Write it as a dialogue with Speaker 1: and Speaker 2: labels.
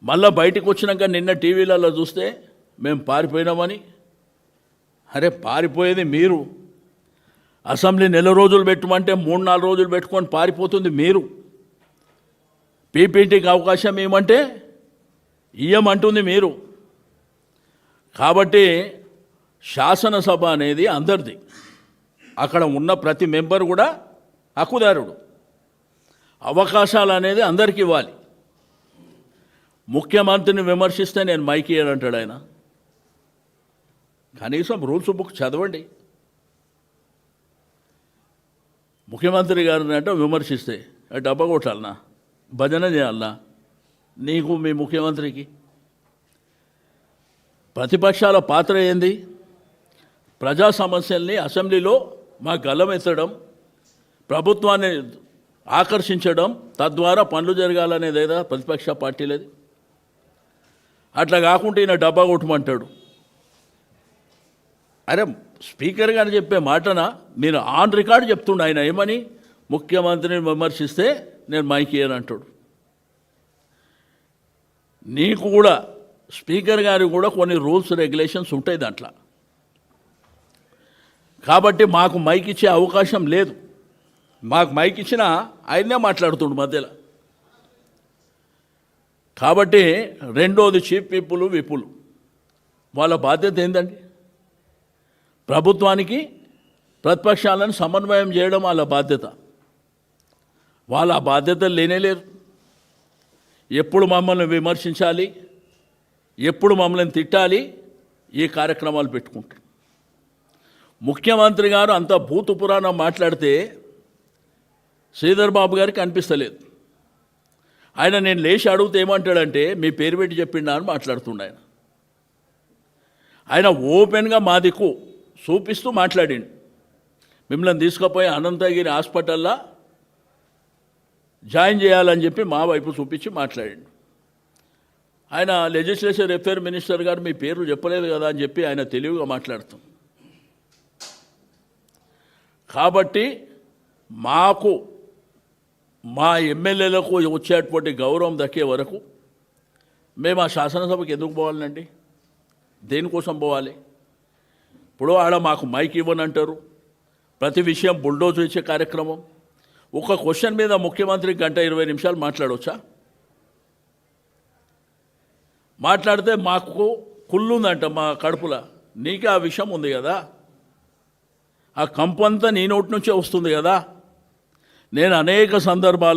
Speaker 1: మళ్ళీ బయటకు వచ్చినాక నిన్న టీవీలలో చూస్తే మేము పారిపోయినామని. అరే పారిపోయేది మీరు. అసెంబ్లీ నెల రోజులు పెట్టమంటే 3-4 రోజులు పెట్టుకొని పారిపోతుంది మీరు. పీపీటీకి అవకాశం ఏమంటే ఇయ్యమంటుంది మీరు. కాబట్టి శాసనసభ అనేది అందరిది. అక్కడ ఉన్న ప్రతి మెంబర్ కూడా హక్కుదారుడు. అవకాశాలు అనేది అందరికీ ఇవ్వాలి. ముఖ్యమంత్రిని విమర్శిస్తే నేను మైక్ ఇయ్యనంటాడు ఆయన. కనీసం రూల్స్ బుక్ చదవండి. ముఖ్యమంత్రి గారిని అంటే విమర్శిస్తే డబ్బా కొట్టాలనా, భజన చేయాలనా నీకు మీ ముఖ్యమంత్రికి? ప్రతిపక్షాల పాత్ర ఏంది? ప్రజా సమస్యల్ని అసెంబ్లీలో మా గల్లమెత్తడం, ప్రభుత్వాన్ని ఆకర్షించడం, తద్వారా పనులు జరగాలనేది ఏదా ప్రతిపక్ష పార్టీలది. అట్లా కాకుండా ఈయన డబ్బా కొట్టమంటాడు. అరే స్పీకర్ గారు చెప్పే మాటన మీరు ఆన్ రికార్డు చెప్తుండే ఆయన ఏమని, ముఖ్యమంత్రిని విమర్శిస్తే నేను మైక్ ఇయ్యనంటాడు. నీకు కూడా స్పీకర్ గారికి కూడా కొన్ని రూల్స్ రెగ్యులేషన్స్ ఉంటాయి దాంట్లో. కాబట్టి మాకు మైక్ ఇచ్చే అవకాశం లేదు. మాకు మైక్ ఇచ్చినా ఆయన్నే మాట్లాడుతుండు మధ్యలో. కాబట్టి రెండోది చీఫ్ విప్పులు వాళ్ళ బాధ్యత ఏందండి? ప్రభుత్వానికి ప్రతిపక్షాలను సమన్వయం చేయడం వాళ్ళ బాధ్యత. వాళ్ళ బాధ్యతలు లేనేలేరు. ఎప్పుడు మమ్మల్ని విమర్శించాలి, ఎప్పుడు మమ్మల్ని తిట్టాలి, ఈ కార్యక్రమాలు పెట్టుకుంటారు. ముఖ్యమంత్రి గారు అంత భూత పురాణం మాట్లాడితే శ్రీధర్ బాబు గారికి అనిపిస్తలేదు. ఆయన నేను లేచి అడిగితే ఏమంటాడంటే మీ పేరు పెట్టి చెప్పిండా అని మాట్లాడుతుండ ఆయన. ఆయన ఓపెన్గా మా దిక్కు చూపిస్తూ మాట్లాడిండు. మిమ్మల్ని తీసుకుపోయి అనంతగిరి హాస్పిటల్లో జాయిన్ చేయాలని చెప్పి మా వైపు చూపించి మాట్లాడిండు. ఆయన లెజిస్లేచర్ అఫేర్ మినిస్టర్ గారు మీ పేరు చెప్పలేదు కదా అని చెప్పి ఆయన తెలివిగా మాట్లాడుతాం. కాబట్టి మాకు మా ఎమ్మెల్యేలకు వచ్చేటువంటి గౌరవం దక్కే వరకు మేము ఆ శాసనసభకి ఎందుకు పోవాలండి? దేనికోసం పోవాలి? ఇప్పుడు ఆడ మాకు మైక్ ఇవ్వనంటారు, ప్రతి విషయం బుల్డోజ్ ఇచ్చే కార్యక్రమం. ఒక క్వశ్చన్ మీద ముఖ్యమంత్రి 1-20 నిమిషాలు మాట్లాడవచ్చా? మాట్లాడితే మాకు కుళ్ళుందంట మా కడుపులో. నీకే ఆ విషయం ఉంది కదా, ఆ కంపంతా నీ నోటి నుంచే వస్తుంది కదా. నేను అనేక సందర్భాల్లో